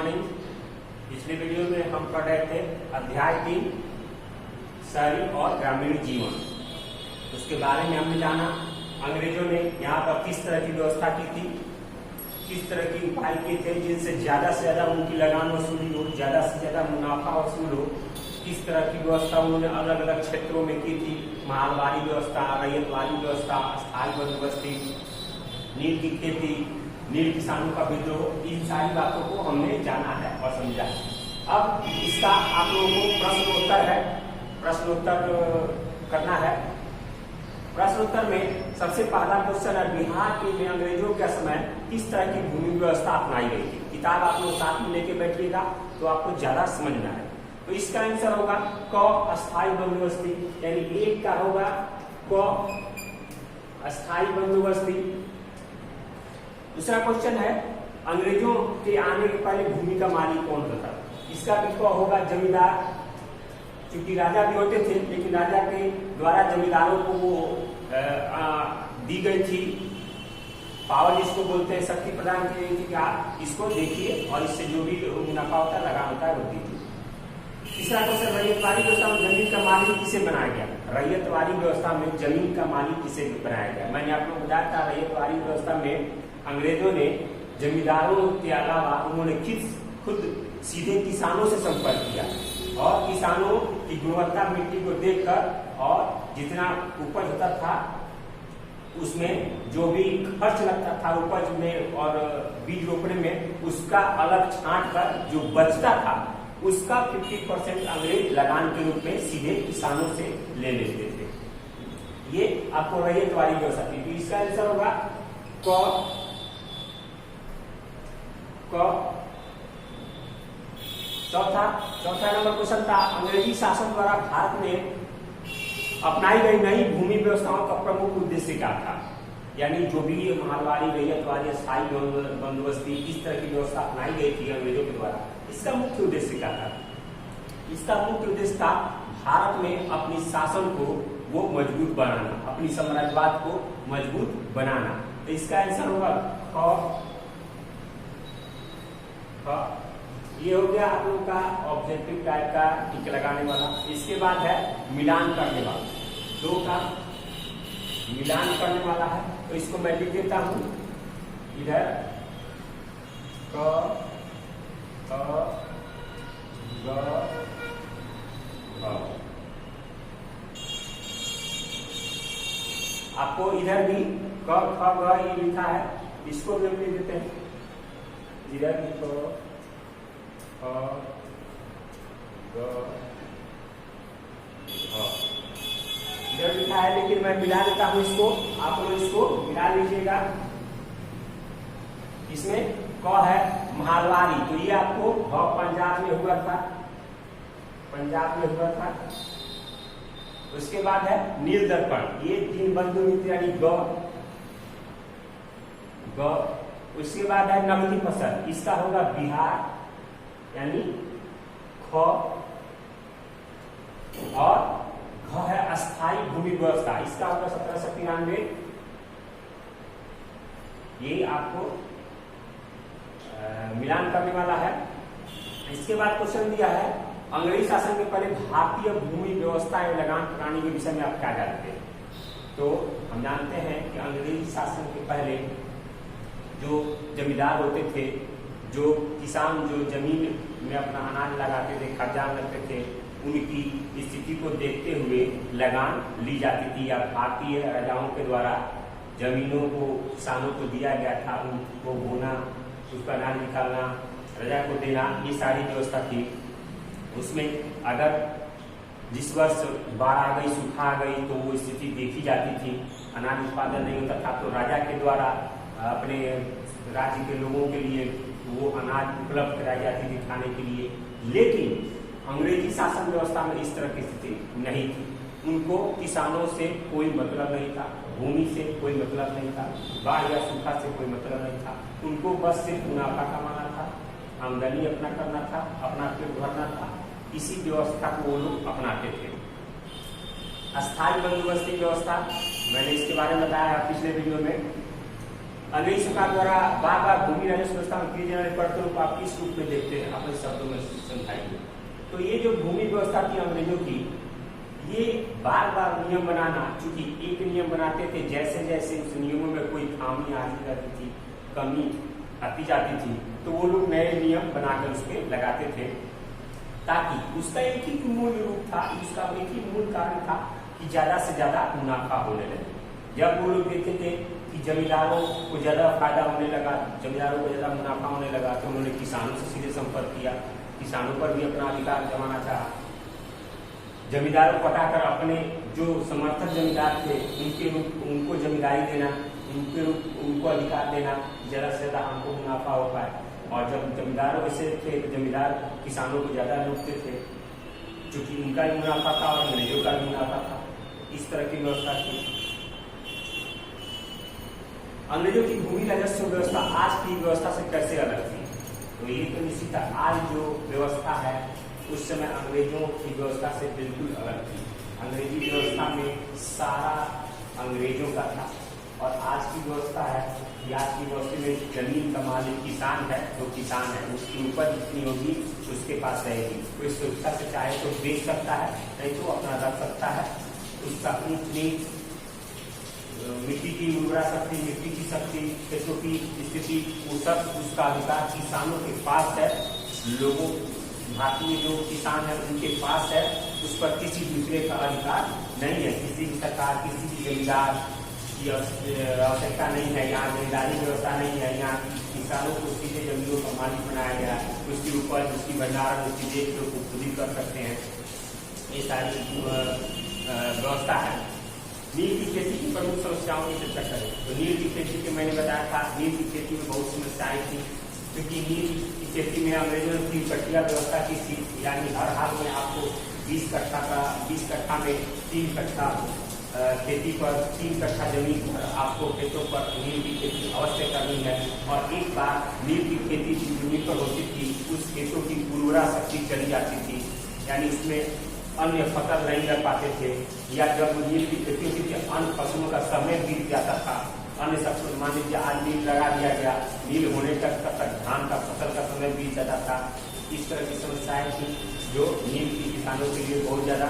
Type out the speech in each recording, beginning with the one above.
Morning. पिछले video में हम पढ़ रहे थे अध्याय 3 शहरी और ग्रामीण जीवन। उसके बारे में हमने जाना अंग्रेजों ने यहाँ पर किस तरह की व्यवस्था की थी, किस तरह की उपाय किए थे जिनसे ज्यादा से ज्यादा उनकी लगान वसूली हो, ज्यादा से ज्यादा मुनाफा वसूल हो। किस तरह की व्यवस्था उन्होंने अलग अलग क्षेत्रों में की थी, मालवाड़ी व्यवस्था, रैयतवाड़ी व्यवस्था, स्थायी बंदोबस्ती, नील की खेती, नील किसानों का विद्रोह। इन सारी बातों को हमने जाना है और समझा है। अब इसका आप लोगों को प्रश्नोत्तर है, प्रश्नोत्तर करना है। प्रश्नोत्तर में सबसे पहला क्वेश्चन है, बिहार के में अंग्रेजों के समय किस तरह की भूमि व्यवस्था अपनाई गई थी। किताब आप लोग साथ में लेके बैठिएगा तो आपको ज्यादा समझना है। तो इसका आंसर होगा क अस्थायी बंदोबस्ती, यानी एक का होगा क अस्थायी बंदोबस्ती। दूसरा क्वेश्चन है, अंग्रेजों के आने के पहले भूमि का मालिक कौन होता। इसका भी क होगा जमींदार, क्योंकि राजा भी होते थे लेकिन राजा के द्वारा जमींदारों को वो दी गई थी पावर, जिसको बोलते हैं शक्ति प्रदान की गई थी कि आप इसको देखिए और इससे जो भी मुनाफा होता है लगान होता है वो दीजिए। तीसरा क्वेश्चन, रैयतवाड़ी व्यवस्था में जमीन का मालिक किसे बनाया गया। रैयतवाड़ी व्यवस्था में जमीन का मालिक किसे बनाया गया। मैंने आप लोग को बताया था रैयतवाड़ी व्यवस्था में अंग्रेजों ने जमींदारों के अलावा उन्होंने खुद सीधे किसानों से संपर्क किया और किसानों की गुणवत्ता मिट्टी को देखकर और जितना उपज होता था उसमें जो भी खर्च लगता था उपज में और बीज रोपने में, उसका अलग छांट कर जो बचता था उसका 50% अंग्रेज लगान के रूप में सीधे किसानों से ले लेते थे। ये आपको रैयतवाड़ी व्यवस्था थी। तो इसका आंसर होगा क। चौथा नंबर क्वेश्चन था, अंग्रेजी शासन द्वारा भारत में अपनाई गई नई भूमि व्यवस्थाओं का प्रमुख उद्देश्य क्या था। यानी जो भी मालवाड़ी, रैयतवाड़ी, स्थायी बंदोबस्ती, इस तरह की व्यवस्था अपनाई गई थी अंग्रेजों के द्वारा, इसका मुख्य उद्देश्य क्या था। इसका मुख्य उद्देश्य था भारत में अपनी शासन को वो मजबूत बनाना, अपनी साम्राज्यवाद को मजबूत बनाना। तो इसका आंसर होगा ये हो गया आप लोग का ऑब्जेक्टिव टाइप का टिक लगाने वाला। इसके बाद है मिलान करने वाला, दो का मिलान करने वाला है। तो इसको मैं लिख देता हूं इधर क ग आपको इधर भी क ख ग ये लिखा है, इसको भी हम लिख देते हैं इधर क इधर लिखा है, लेकिन मैं मिला देता हूं इसको, आप लोग इसको मिला लीजिएगा। इसमें क है मालवाड़ी, तो ये आपको पंजाब में हुआ था, पंजाब में हुआ था। उसके बाद है नील दर्पण, ये तीन बंधु मित्र यानी ग। उसके बाद है नकदी फसल, इसका होगा बिहार यानी ख। और घ है अस्थायी भूमि व्यवस्था, इसका होगा 1793। ये आपको मिलान करने वाला है। इसके बाद क्वेश्चन दिया है, अंग्रेजी शासन के पहले भारतीय भूमि व्यवस्था एवं लगान प्रणाली के विषय में आप क्या जानते हैं। तो हम जानते हैं कि अंग्रेजी शासन के पहले जो जमींदार होते थे, जो किसान जो जमीन में अपना अनाज लगाते थे, खर्चान लगते थे, उनकी स्थिति को देखते हुए लगान ली जाती थी या भारतीय राजाओं के द्वारा जमीनों को किसानों को दिया गया था, उनको बोना, उसका अनाज निकालना, राजा को देना, ये सारी व्यवस्था थी। उसमें अगर जिस वर्ष बाढ़ आ गई, सूखा आ गई तो वो स्थिति देखी जाती थी, अनाज उत्पादन नहीं होता था तो राजा के द्वारा अपने राज्य के लोगों के लिए वो अनाज उपलब्ध कराई जाती थी खाने के लिए। लेकिन अंग्रेजी शासन व्यवस्था में इस तरह की स्थिति नहीं थी। उनको किसानों से कोई मतलब नहीं था, भूमि से कोई मतलब नहीं था, बाढ़ या सूखा से कोई मतलब नहीं था। उनको बस सिर्फ मुनाफा कमाना था, आमदनी अपना करना था, अपना पेट भरना था। इसी व्यवस्था को वो लोग अपनाते थे। अस्थायी बंदोबस्ती व्यवस्था, मैंने इसके बारे में बताया पिछले वीडियो में। अंग्रेजी सरकार द्वारा बार बार भूमि राजस्व व्यवस्था में किए जाने परिवर्तनों को आप किस रूप में देखते हैं, अपने शब्दों में समझाइए। तो ये जो भूमि व्यवस्था थी अंग्रेजों की, ये बार बार नियम बनाना, चूंकि एक नियम बनाते थे, जैसे जैसे उस नियमों में कोई खामी आती जाती थी, कमी आती जाती थी, तो वो लोग नए नियम बनाकर उस पर लगाते थे, ताकि उसका एक ही मूल रूप था, उसका एक ही मूल कारण था कि ज्यादा से ज्यादा मुनाफा होने लगे। जब वो लोग देखते थे कि जमींदारों को ज्यादा फायदा होने लगा, जमींदारों को ज्यादा मुनाफा होने लगा, तो उन्होंने किसानों से सीधे संपर्क किया, किसानों पर भी अपना अधिकार जमाना चाहा। जमींदारों को हटाकर अपने जो समर्थक जमींदार थे उनको जमींदारी देना, उनको अधिकार देना, ज्यादा से ज्यादा हमको मुनाफा हो पाए। और जब जमींदारों ऐसे थे तो जमींदार किसानों को ज्यादा लूटते थे, क्योंकि उनका भी मुनाफा था और अंग्रेजों का भी मुनाफा था। इस तरह की व्यवस्था थी अंग्रेजों की। भूमि राजस्व व्यवस्था आज की व्यवस्था से कैसे अलग थी? तो ये तो निश्चित आज जो व्यवस्था है उस समय अंग्रेजों की व्यवस्था से बिल्कुल अलग थी। अंग्रेजी व्यवस्था में सारा अंग्रेजों का था, और आज की व्यवस्था है कि आज की व्यवस्था में जमीन का मालिक किसान है, तो किसान है, उसकी उपज जितनी होगी उसके पास रहेगी। तो इस व्यवस्था से चाहे तो बेच सकता है, नहीं तो अपना रख सकता है। उसका अपनी मिट्टी की उर्वरा शक्ति, मिट्टी की शक्ति, खेतों की स्थिति, वो सब उसका अधिकार किसानों के पास है। लोगों भारतीय जो किसान है उनके पास है, उस पर किसी दूसरे का अधिकार नहीं है। किसी भी सरकार, किसी भी जमींदार की आवश्यकता नहीं है। यहाँ जमींदारी व्यवस्था नहीं है। यहाँ किसानों को सीधे जमीनों का मालिक बनाया गया, उसकी उपज, उसकी भंडारण, उसकी देखरेख को खुद ही कर सकते हैं। ये सारी व्यवस्था है। नील की खेती की प्रमुख समस्याओं की चर्चा करें तो नील की खेती के मैंने बताया था, नील की खेती में बहुत समस्याएं थी, क्योंकि नील की खेती में अंग्रेजों ने 3 कट्टिया व्यवस्था की थी, यानी हर हाल में आपको 20 कट्ठा में 3 कट्ठा खेती पर, 3 कट्ठा जमीन पर आपको खेतों पर नील की खेती अवश्य करनी है। और एक बार नील की खेती जिस जमीन पर होती थी उस खेतों की उर्वरा शक्ति चली जाती थी, यानी उसमें अन्य फसल नहीं कर पाते थे, या जब नील की खेती होती थी अन्य फसलों का समय बीत जाता था। अन्य सब मान लीजिए आज नील लगा दिया गया, नील होने तक धान का फसल का समय बीत जाता था। इस तरह की समस्याएं थी जो नील की किसानों के लिए बहुत ज्यादा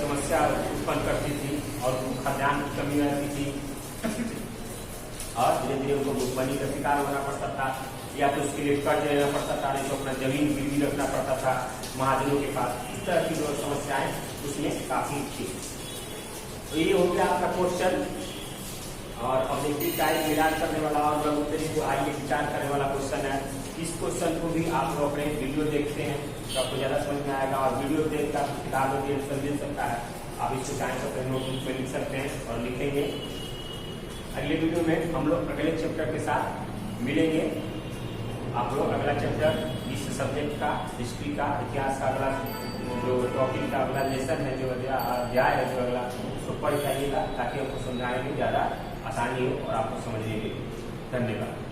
समस्या उत्पन्न करती थी, और खाद्यान्न की कमी रहती थी, और धीरे धीरे उनको भुखमरी का शिकार होना पड़ता था, या तो उसके लिए कर्ज लेना पड़ता था, नहीं तो अपना जमीन गिरवी रखना पड़ता था महाजनों के पास। इस तरह की जो समस्याएं उसमें काफी थी। तो ये हो गया आपका क्वेश्चन, और ऑब्जेक्टिव टाइप मिलान करने वाला और प्रमुख को आगे विचार करने वाला क्वेश्चन है। इस क्वेश्चन को भी आप लोग अपने वीडियो देखते हैं तो आपको ज्यादा समझ में आएगा, और वीडियो देख कर आपको किताब में आंसर मिल सकता है। आप इसको चाहें तो अपने नोटबुक में लिख सकते हैं और लिखेंगे। अगले वीडियो में हम लोग अगले चैप्टर के साथ मिलेंगे। आप लोग अगला चैप्टर इस सब्जेक्ट का, हिस्ट्री का, इतिहास का अगला जो टॉपिक का अगला लेसन है, जो अध्याय है, जो अगला उसको पढ़ जाइएगा, ताकि आपको समझाने में ज़्यादा आसानी हो और आपको समझने में। धन्यवाद।